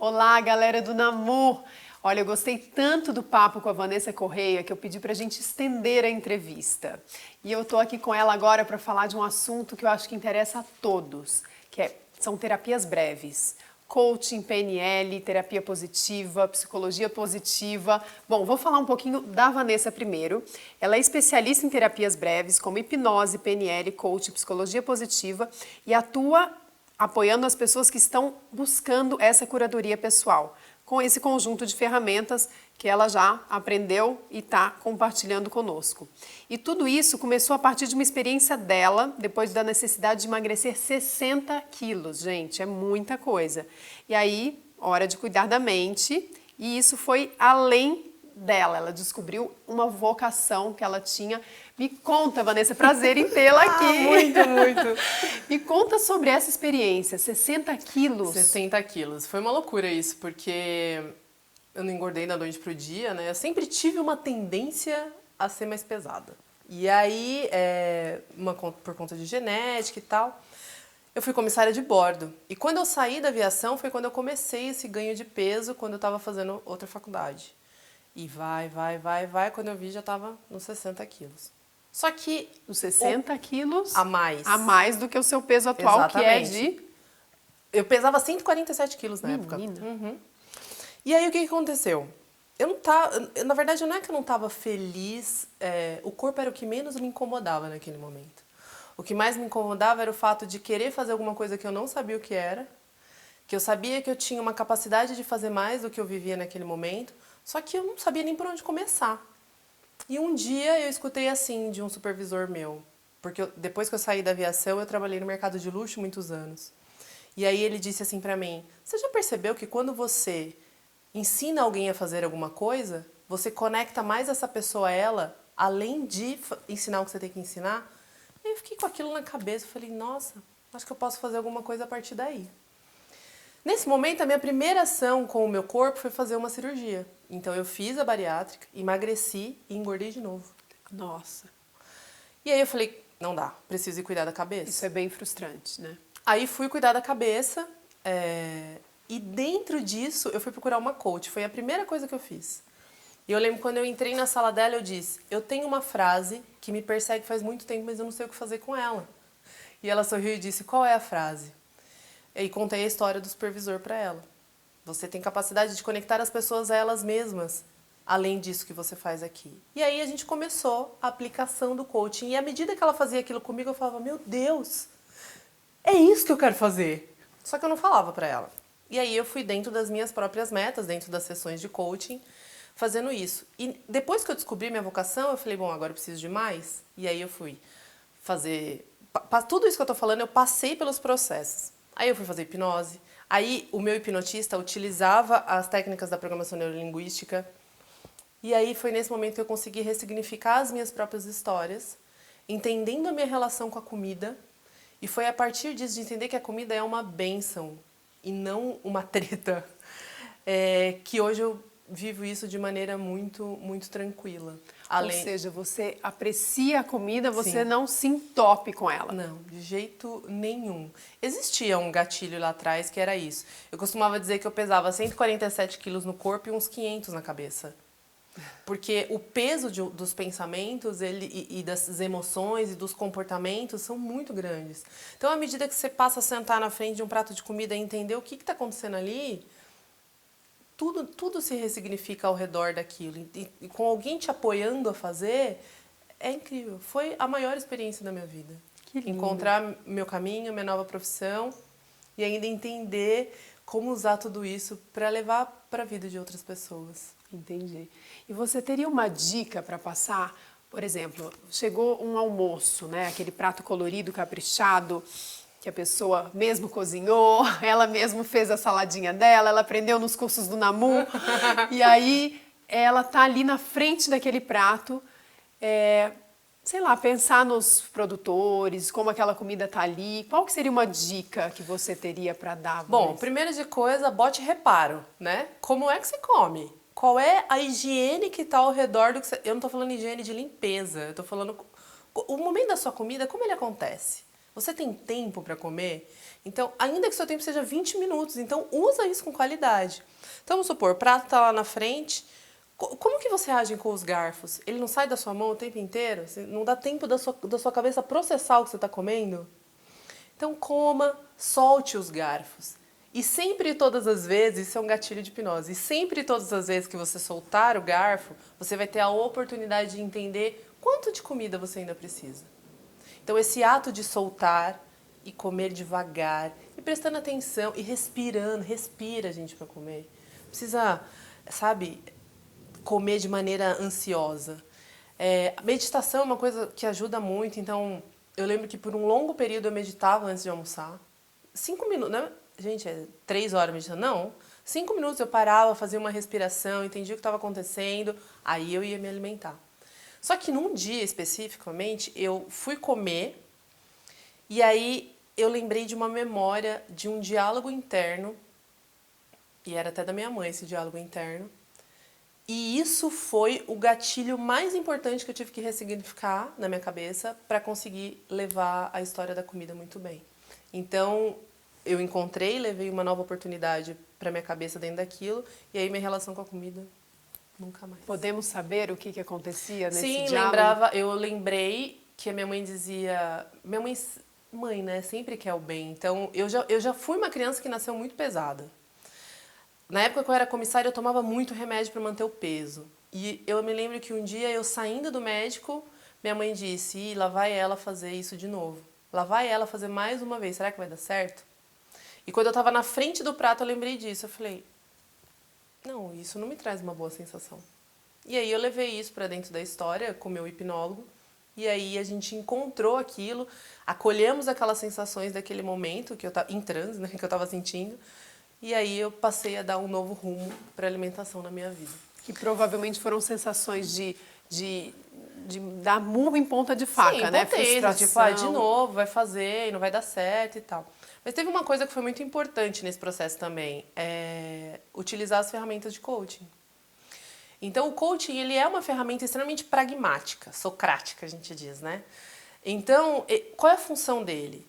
Olá, galera do Namur! Olha, eu gostei tanto do papo com a Vanessa Correia que eu pedi pra gente estender a entrevista. E eu tô aqui com ela agora para falar de um assunto que eu acho que interessa a todos, são terapias breves. Coaching, PNL, terapia positiva, psicologia positiva. Bom, vou falar um pouquinho da Vanessa primeiro. Ela é especialista em terapias breves, como hipnose, PNL, coaching, psicologia positiva e atua apoiando as pessoas que estão buscando essa curadoria pessoal, com esse conjunto de ferramentas que ela já aprendeu e está compartilhando conosco. E tudo isso começou a partir de uma experiência dela, depois da necessidade de emagrecer 60 quilos. Gente, é muita coisa. E aí, hora de cuidar da mente, e isso foi além dela. Ela descobriu uma vocação que ela tinha. Me conta, Vanessa, prazer em tê-la aqui. Muito. Me conta sobre essa experiência, 60 quilos. 60 quilos. Foi uma loucura isso, porque eu não engordei da noite pro dia, né? Eu sempre tive uma tendência a ser mais pesada. E aí, por conta de genética e tal, eu fui comissária de bordo. E quando eu saí da aviação foi quando eu comecei esse ganho de peso, quando eu estava fazendo outra faculdade. E vai. Quando eu vi, já estava nos 60 quilos. Só que... Os 60 quilos? A mais. A mais do que o seu peso atual, Exatamente. que é de... Eu pesava 147 quilos na época. E aí, o que aconteceu? Eu não tava... Na verdade, não é que eu não estava feliz. O corpo era o que menos me incomodava naquele momento. O que mais me incomodava era o fato de querer fazer alguma coisa que eu não sabia o que era. Que eu sabia que eu tinha uma capacidade de fazer mais do que eu vivia naquele momento. Só que eu não sabia nem por onde começar. E um dia eu escutei assim de um supervisor meu. Porque depois que eu saí da aviação, eu trabalhei no mercado de luxo muitos anos. E aí ele disse assim pra mim: você já percebeu que quando você ensina alguém a fazer alguma coisa, você conecta mais essa pessoa a ela, além de ensinar o que você tem que ensinar? E eu fiquei com aquilo na cabeça, eu falei, nossa, acho que eu posso fazer alguma coisa a partir daí. Nesse momento, a minha primeira ação com o meu corpo foi fazer uma cirurgia. Então eu fiz a bariátrica, emagreci e engordei de novo. Nossa. E aí eu falei, não dá, preciso ir cuidar da cabeça. Isso é bem frustrante, né? Aí fui cuidar da cabeça, e dentro disso eu fui procurar uma coach. Foi a primeira coisa que eu fiz. E eu lembro quando eu entrei na sala dela, eu disse, eu tenho uma frase que me persegue faz muito tempo, mas eu não sei o que fazer com ela. E ela sorriu e disse, qual é a frase? E contei a história do supervisor para ela. Você tem capacidade de conectar as pessoas a elas mesmas, além disso que você faz aqui. E aí a gente começou a aplicação do coaching. E à medida que ela fazia aquilo comigo, eu falava, meu Deus, é isso que eu quero fazer. Só que eu não falava para ela. E aí eu fui dentro das minhas próprias metas, dentro das sessões de coaching, fazendo isso. E depois que eu descobri minha vocação, eu falei, bom, agora eu preciso de mais. E aí eu fui fazer... Tudo isso que eu tô falando, eu passei pelos processos. Aí eu fui fazer hipnose. Aí o meu hipnotista utilizava as técnicas da programação neurolinguística. E aí foi nesse momento que eu consegui ressignificar as minhas próprias histórias, entendendo a minha relação com a comida. E foi a partir disso de entender que a comida é uma bênção e não uma treta, que hoje eu vivo isso de maneira muito tranquila. Ou seja, você aprecia a comida, você Sim. não se entope com ela. Não, de jeito nenhum. Existia um gatilho lá atrás que era isso. Eu costumava dizer que eu pesava 147 quilos no corpo e uns 500 na cabeça. Porque o peso dos pensamentos e das emoções e dos comportamentos são muito grandes. Então, à medida que você passa a sentar na frente de um prato de comida e entender o que está acontecendo ali, tudo se ressignifica ao redor daquilo. E com alguém te apoiando a fazer, é incrível. Foi a maior experiência da minha vida. Que lindo. Encontrar meu caminho, minha nova profissão e ainda entender como usar tudo isso para levar para a vida de outras pessoas. Entendi. E você teria uma dica para passar? Por exemplo, chegou um almoço, né? Aquele prato colorido, caprichado, que a pessoa mesmo cozinhou, ela mesmo fez a saladinha dela, ela aprendeu nos cursos do Namur, e aí ela tá ali na frente daquele prato, sei lá, pensar nos produtores, como aquela comida tá ali. Qual que seria uma dica que você teria para dar? Bom, primeiro de coisa, bote reparo, né? Como é que você come? Qual é a higiene que está ao redor do que você... Eu não estou falando higiene de limpeza, eu estou falando... O momento da sua comida, como ele acontece? Você tem tempo para comer? Então, ainda que seu tempo seja 20 minutos, então usa isso com qualidade. Então, vamos supor, o prato está lá na frente. Como que você age com os garfos? Ele não sai da sua mão o tempo inteiro? Não dá tempo da sua cabeça processar o que você está comendo? Então, coma, solte os garfos. E sempre e todas as vezes, isso é um gatilho de hipnose, e sempre e todas as vezes que você soltar o garfo, você vai ter a oportunidade de entender quanto de comida você ainda precisa. Então, esse ato de soltar e comer devagar, e prestando atenção, e respirando, respira, gente, para comer. Precisa, sabe, comer de maneira ansiosa. A meditação é uma coisa que ajuda muito, então, eu lembro que por um longo período eu meditava antes de almoçar. 5 minutos, né? Gente, 3 horas meditando? Não. 5 minutos eu parava, fazia uma respiração, entendia o que estava acontecendo, aí eu ia me alimentar. Só que num dia especificamente, eu fui comer e aí eu lembrei de uma memória, de um diálogo interno, e era até da minha mãe esse diálogo interno, e isso foi o gatilho mais importante que eu tive que ressignificar na minha cabeça para conseguir levar a história da comida muito bem. Então, eu encontrei, levei uma nova oportunidade para minha cabeça dentro daquilo, e aí minha relação com a comida nunca mais. Podemos saber o que acontecia nesse Sim, diálogo? eu lembrei que a minha mãe dizia, mãe, né, sempre quer o bem. Então, eu já fui uma criança que nasceu muito pesada. Na época que eu era comissária, eu tomava muito remédio para manter o peso. E eu me lembro que um dia, eu saindo do médico, minha mãe disse, "Ih, lá vai ela fazer isso de novo. Lá vai ela fazer mais uma vez, será que vai dar certo?" E quando eu estava na frente do prato, eu lembrei disso. Eu falei, não, isso não me traz uma boa sensação. E aí eu levei isso para dentro da história com o meu hipnólogo. E aí a gente encontrou aquilo, acolhemos aquelas sensações daquele momento que eu estava em transe, né, que eu estava sentindo. E aí eu passei a dar um novo rumo para a alimentação na minha vida. Que provavelmente foram sensações de dar murro em ponta de faca, Sim, né? potência, tipo, Frustração. de novo, vai fazer e não vai dar certo e tal. Mas teve uma coisa que foi muito importante nesse processo também, utilizar as ferramentas de coaching. Então, o coaching, ele é uma ferramenta extremamente pragmática, socrática, a gente diz, né? Então, qual é a função dele?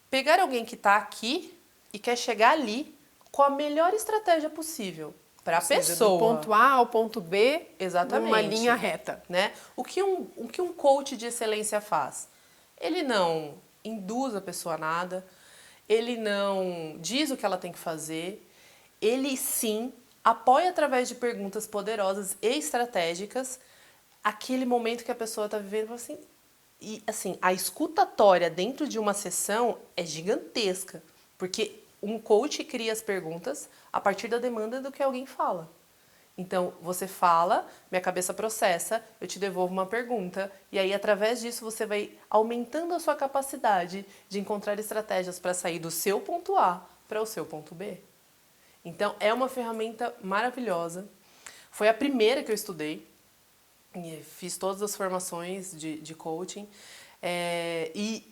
Pegar alguém que está aqui e quer chegar ali com a melhor estratégia possível para a pessoa. Do ponto A ao ponto B, Exatamente. numa linha reta. Né? O que um coach de excelência faz? Ele não induz a pessoa a nada, ele não diz o que ela tem que fazer, ele sim apoia através de perguntas poderosas e estratégicas aquele momento que a pessoa está vivendo. Assim, e assim, a escutatória dentro de uma sessão é gigantesca, porque um coach cria as perguntas a partir da demanda do que alguém fala. Então, você fala, minha cabeça processa, eu te devolvo uma pergunta, e aí, através disso, você vai aumentando a sua capacidade de encontrar estratégias para sair do seu ponto A para o seu ponto B. Então, é uma ferramenta maravilhosa. Foi a primeira que eu estudei, e fiz todas as formações de coaching, e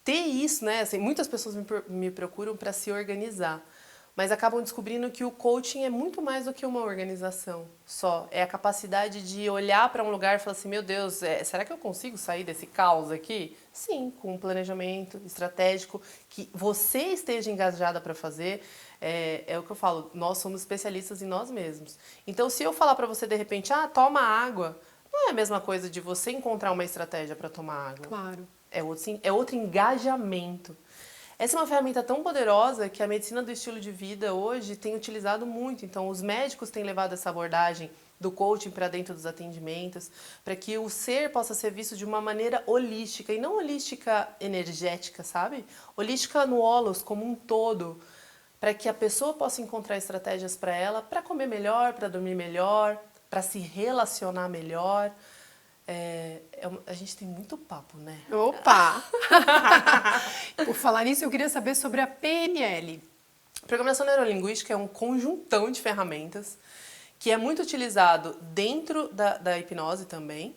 ter isso, né? Assim, muitas pessoas me procuram para se organizar, mas acabam descobrindo que o coaching é muito mais do que uma organização só. É a capacidade de olhar para um lugar e falar assim, meu Deus, será que eu consigo sair desse caos aqui? Sim, com um planejamento estratégico que você esteja engajada para fazer. É o que eu falo, nós somos especialistas em nós mesmos. Então, se eu falar para você de repente, toma água, não é a mesma coisa de você encontrar uma estratégia para tomar água. Claro. É outro engajamento. Essa é uma ferramenta tão poderosa que a medicina do estilo de vida hoje tem utilizado muito. Então, os médicos têm levado essa abordagem do coaching para dentro dos atendimentos, para que o ser possa ser visto de uma maneira holística, e não holística energética, sabe? Holística no holos, como um todo, para que a pessoa possa encontrar estratégias para ela, para comer melhor, para dormir melhor, para se relacionar melhor. A gente tem muito papo, né? Opa! Por falar nisso, eu queria saber sobre a PNL. Programação neurolinguística é um conjuntão de ferramentas que é muito utilizado dentro da hipnose também.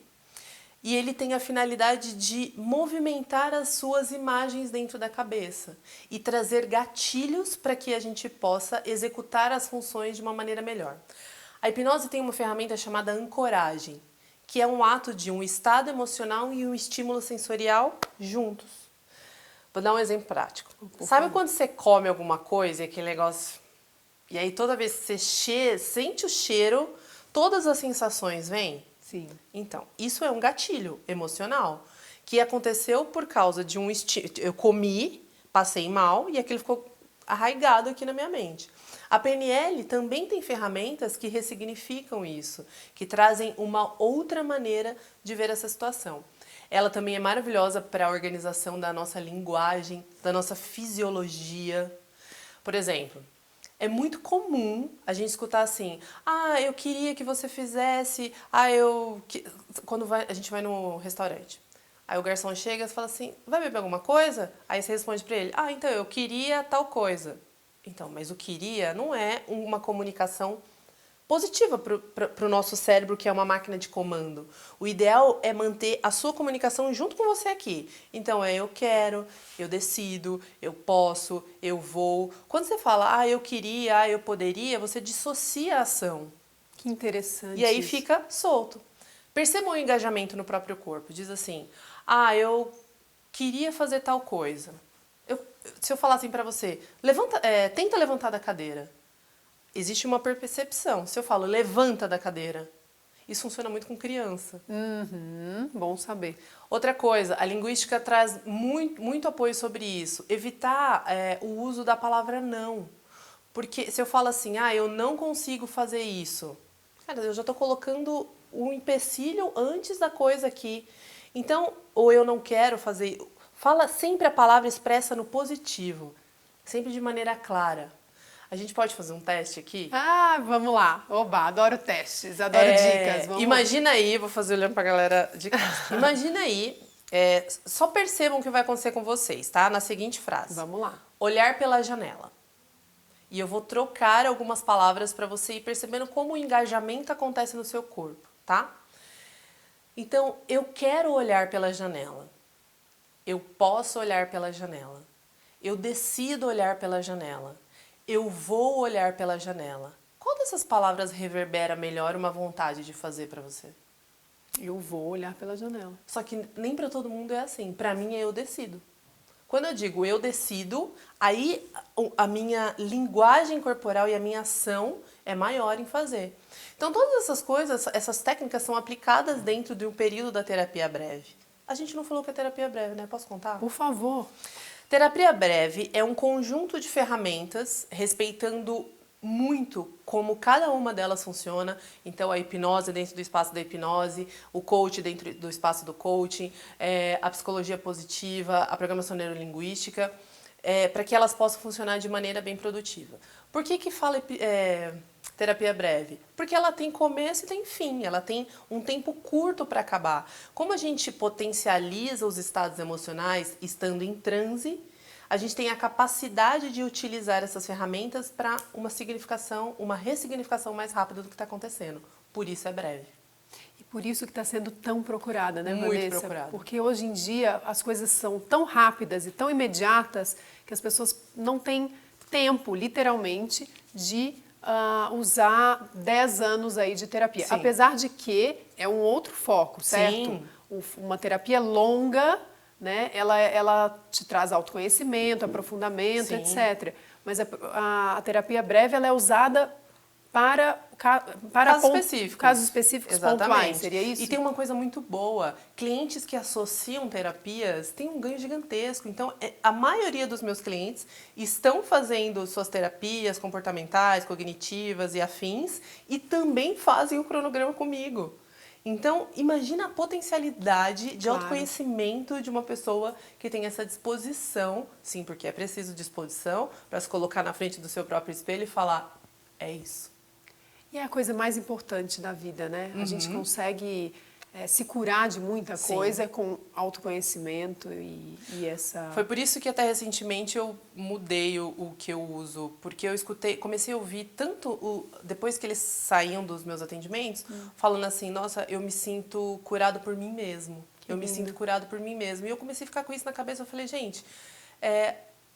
E ele tem a finalidade de movimentar as suas imagens dentro da cabeça e trazer gatilhos para que a gente possa executar as funções de uma maneira melhor. A hipnose tem uma ferramenta chamada ancoragem, que é um ato de um estado emocional e um estímulo sensorial juntos. Vou dar um exemplo prático. Por Sabe favor. quando você come alguma coisa e aquele negócio... E aí toda vez que você sente o cheiro, todas as sensações vêm? Sim. Então, isso é um gatilho emocional que aconteceu por causa de um estímulo. Eu comi, passei mal e aquilo ficou arraigado aqui na minha mente. A PNL também tem ferramentas que ressignificam isso, que trazem uma outra maneira de ver essa situação. Ela também é maravilhosa para a organização da nossa linguagem, da nossa fisiologia. Por exemplo, é muito comum a gente escutar assim: ah, eu queria que você fizesse, quando a gente vai no restaurante. Aí o garçom chega e fala assim: vai beber alguma coisa? Aí você responde para ele: ah, então eu queria tal coisa. Então, mas o queria não é uma comunicação positiva para o nosso cérebro, que é uma máquina de comando. O ideal é manter a sua comunicação junto com você aqui. Então, eu quero, eu decido, eu posso, eu vou. Quando você fala, eu queria, eu poderia, você dissocia a ação. Que interessante. E aí isso. fica solto. Perceba o engajamento no próprio corpo. Diz assim, eu queria fazer tal coisa. Se eu falar assim pra você, tenta levantar da cadeira. Existe uma percepção. Se eu falo, levanta da cadeira, isso funciona muito com criança. Bom saber. Outra coisa, a linguística traz muito apoio sobre isso. Evitar o uso da palavra não. Porque se eu falo assim, eu não consigo fazer isso, cara, eu já estou colocando um empecilho antes da coisa aqui. Então, ou eu não quero fazer... Fala sempre a palavra expressa no positivo, sempre de maneira clara. A gente pode fazer um teste aqui? Vamos lá. Oba, adoro testes, adoro dicas. Vamos. Imagina aí, vou fazer olhando pra galera de casa. Imagina aí, só percebam o que vai acontecer com vocês, tá? Na seguinte frase. Vamos lá. Olhar pela janela. E eu vou trocar algumas palavras para você ir percebendo como o engajamento acontece no seu corpo, tá? Então, eu quero olhar pela janela. Eu posso olhar pela janela. Eu decido olhar pela janela. Eu vou olhar pela janela. Qual dessas palavras reverbera melhor uma vontade de fazer para você? Eu vou olhar pela janela. Só que nem para todo mundo é assim. Para mim é eu decido. Quando eu digo eu decido, aí a minha linguagem corporal e a minha ação é maior em fazer. Então todas essas coisas, essas técnicas são aplicadas dentro de um período da terapia breve. A gente não falou que é terapia breve, né? Posso contar? Por favor. Terapia breve é um conjunto de ferramentas respeitando muito como cada uma delas funciona. Então, a hipnose dentro do espaço da hipnose, o coach dentro do espaço do coaching, a psicologia positiva, a programação neurolinguística, para que elas possam funcionar de maneira bem produtiva. Por que fala terapia breve? Porque ela tem começo e tem fim, ela tem um tempo curto para acabar. Como a gente potencializa os estados emocionais estando em transe, a gente tem a capacidade de utilizar essas ferramentas para uma ressignificação mais rápida do que está acontecendo. Por isso é breve. E por isso que está sendo tão procurada, né, Muito Vanessa? procurada. Porque hoje em dia as coisas são tão rápidas e tão imediatas que as pessoas não têm tempo, literalmente, de usar 10 anos aí de terapia. Sim. Apesar de que é um outro foco, certo? Sim. Uma terapia longa, né? Ela te traz autoconhecimento, aprofundamento, Sim. etc. Mas a terapia breve ela é usada para casos específicos Exatamente. pontuais, seria isso? E tem uma coisa muito boa, clientes que associam terapias têm um ganho gigantesco. Então, a maioria dos meus clientes estão fazendo suas terapias comportamentais, cognitivas e afins e também fazem o cronograma comigo. Então, imagina a potencialidade de autoconhecimento de uma pessoa que tem essa disposição, sim, porque é preciso disposição para se colocar na frente do seu próprio espelho e falar, é isso. E é a coisa mais importante da vida, né? A gente consegue se curar de muita coisa com autoconhecimento e essa... Foi por isso que até recentemente eu mudei o que eu uso, porque eu comecei a ouvir tanto, depois que eles saíam dos meus atendimentos, falando assim, nossa, eu me sinto curado por mim mesmo. Me sinto curado por mim mesmo. E eu comecei a ficar com isso na cabeça, eu falei, gente...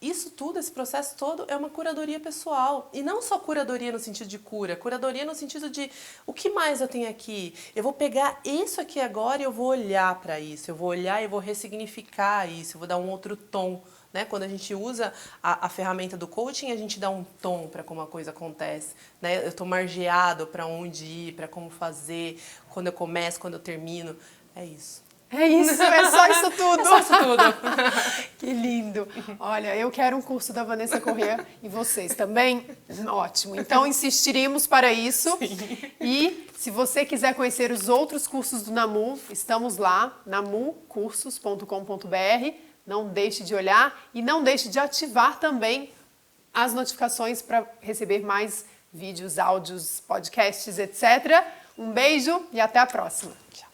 Isso tudo, esse processo todo é uma curadoria pessoal. E não só curadoria no sentido de cura, curadoria no sentido de o que mais eu tenho aqui? Eu vou pegar isso aqui agora e eu vou olhar para isso. Eu vou olhar e vou ressignificar isso, eu vou dar um outro tom né? Quando a gente usa a ferramenta do coaching, a gente dá um tom para como a coisa acontece, né? Eu estou margeado para onde ir, para como fazer, quando eu começo, quando eu termino. É isso. É isso, é só isso tudo. É só isso tudo. Que lindo. Olha, eu quero um curso da Vanessa Corrêa e vocês também? Ótimo. Então insistiremos para isso. Sim. E se você quiser conhecer os outros cursos do Namu, estamos lá, namucursos.com.br. Não deixe de olhar e não deixe de ativar também as notificações para receber mais vídeos, áudios, podcasts, etc. Um beijo e até a próxima. Tchau.